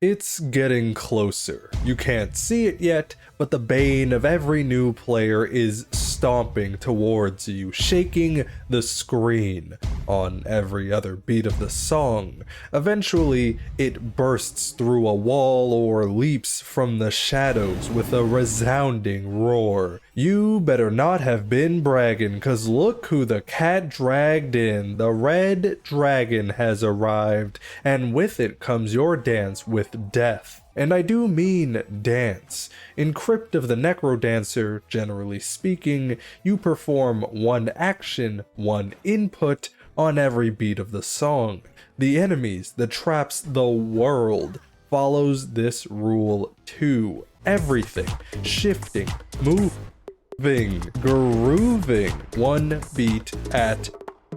It's getting closer. You can't see it yet, but the bane of every new player is stomping towards you, shaking the screen on every other beat of the song. Eventually, it bursts through a wall or leaps from the shadows with a resounding roar. You better not have been bragging, cause look who the cat dragged in. The red dragon has arrived, and with it comes your dance with death. And I do mean dance. In Crypt of the Necrodancer, generally speaking, you perform one action, one input on every beat of the song. The enemies, the traps, the world follows this rule too. Everything, shifting, moving, grooving, one beat at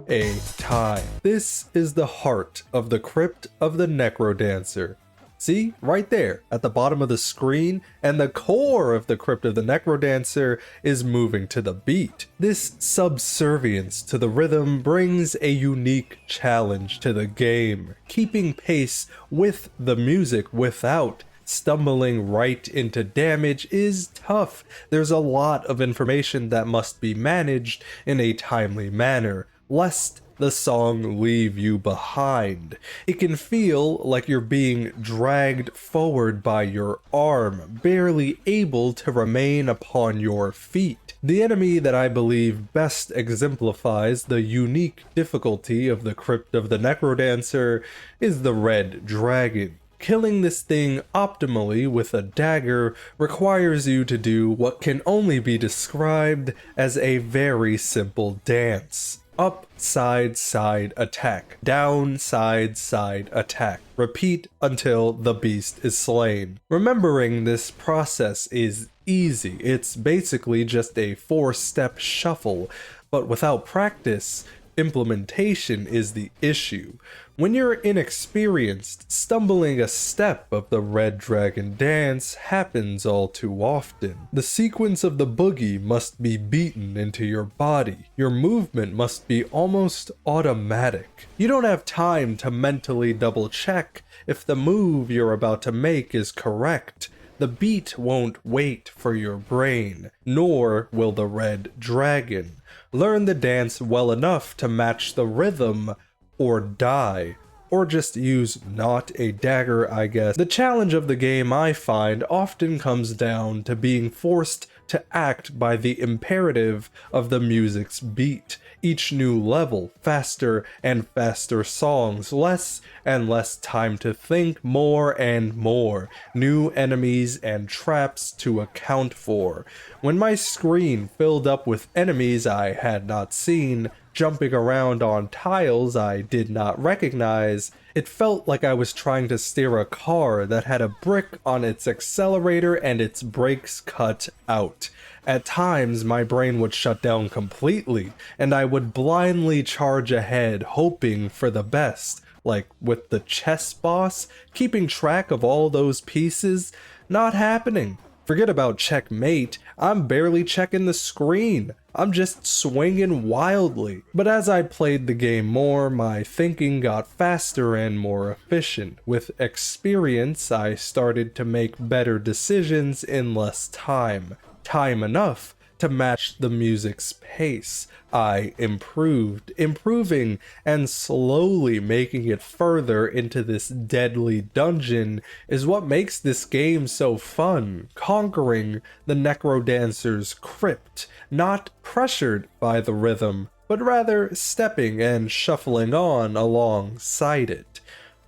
a time. This is the heart of the Crypt of the Necrodancer. See, right there at the bottom of the screen, and the core of the Crypt of the Necrodancer is moving to the beat. This subservience to the rhythm brings a unique challenge to the game, keeping pace with the music without stumbling right into damage is tough. There's a lot of information that must be managed in a timely manner, lest the song leave you behind. It can feel like you're being dragged forward by your arm, barely able to remain upon your feet. The enemy that I believe best exemplifies the unique difficulty of the Crypt of the Necrodancer is the red dragon. Killing this thing optimally with a dagger requires you to do what can only be described as a very simple dance. Up, side, side, attack. Down, side, side, attack. Repeat until the beast is slain. Remembering this process is easy. It's basically just a 4-step shuffle, but without practice, implementation is the issue. When you're inexperienced, stumbling a step of the red dragon dance happens all too often. The sequence of the boogie must be beaten into your body. Your movement must be almost automatic. You don't have time to mentally double check if the move you're about to make is correct. The beat won't wait for your brain, nor will the red dragon. Learn the dance well enough to match the rhythm, or die. Or just use not a dagger, I guess. The challenge of the game, I find, often comes down to being forced to act by the imperative of the music's beat. Each new level, faster and faster songs, less and less time to think, more and more, new enemies and traps to account for. When my screen filled up with enemies I had not seen, jumping around on tiles I did not recognize, it felt like I was trying to steer a car that had a brick on its accelerator and its brakes cut out. At times, my brain would shut down completely, and I would blindly charge ahead, hoping for the best. Like with the chess boss, keeping track of all those pieces, not happening. Forget about checkmate, I'm barely checking the screen. I'm just swinging wildly. But as I played the game more, my thinking got faster and more efficient. With experience, I started to make better decisions in less time. Time enough to match the music's pace. I improving and slowly making it further into this deadly dungeon is what makes this game so fun. Conquering the Necrodancer's crypt, not pressured by the rhythm, but rather stepping and shuffling on alongside it.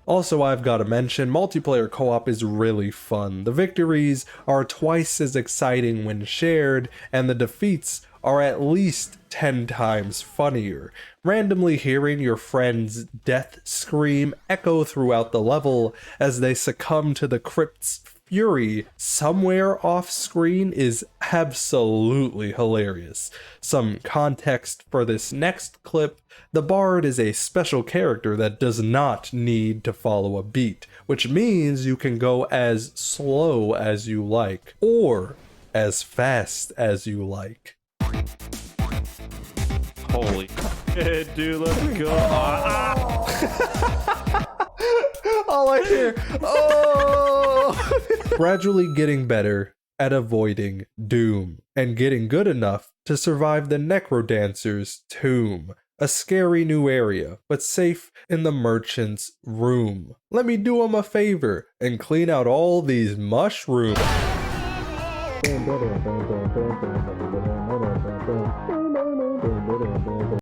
Also, I've got to mention, multiplayer co-op is really fun. The victories are twice as exciting when shared, and the defeats are at least 10 times funnier. Randomly hearing your friend's death scream echo throughout the level as they succumb to the crypt's fury somewhere off screen is absolutely hilarious. Some context for this next clip: the bard is a special character that does not need to follow a beat, which means you can go as slow as you like, or as fast as you like. Holy shit, dude, let's go. All I hear, oh! gradually getting better at avoiding doom, and getting good enough to survive the Necrodancer's tomb. A scary new area, but safe in the merchant's room. Let me do him a favor and clean out all these mushrooms.